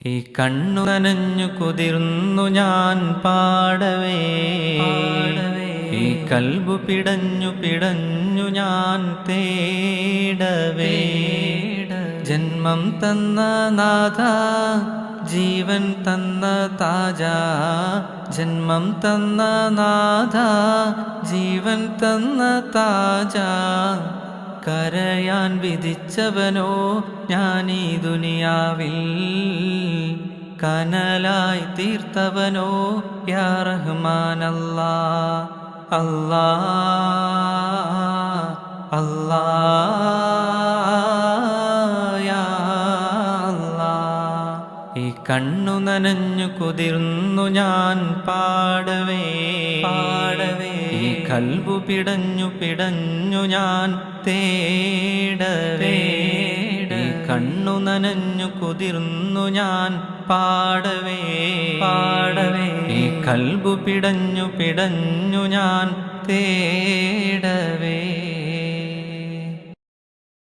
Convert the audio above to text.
ഈ കണ്ണു നനഞ്ഞു കുതിർന്നു ഞാൻ പാടവേ, ഈ കൽബു പിടഞ്ഞു പിടഞ്ഞു ഞാൻ തേടവേ. ജന്മം തന്ന നാഥ, ജീവൻ തന്ന താജ, ജന്മം തന്ന നാഥ, ജീവൻ തന്ന താജ. കരയാൻ വിധിച്ചവനോ ഞാനീ ദുനിയാവിൽ, കനലായി തീർത്തവനോ യാ റഹ്മാൻ അല്ലാ. അല്ലാ അല്ലാ യാ അല്ലാ. ഈ കണ്ണു നനഞ്ഞു കുതിർന്നു ഞാൻ പാടവേ, ഈ കൽബു പിടഞ്ഞു പിടഞ്ഞു ഞാൻ തേടവേ. ഈ കണ്ണു നനഞ്ഞു കുതിർന്നു ഞാൻ പാടവേ, ഈ കൽബു പിടഞ്ഞു പിടഞ്ഞു ഞാൻ തേടവേ.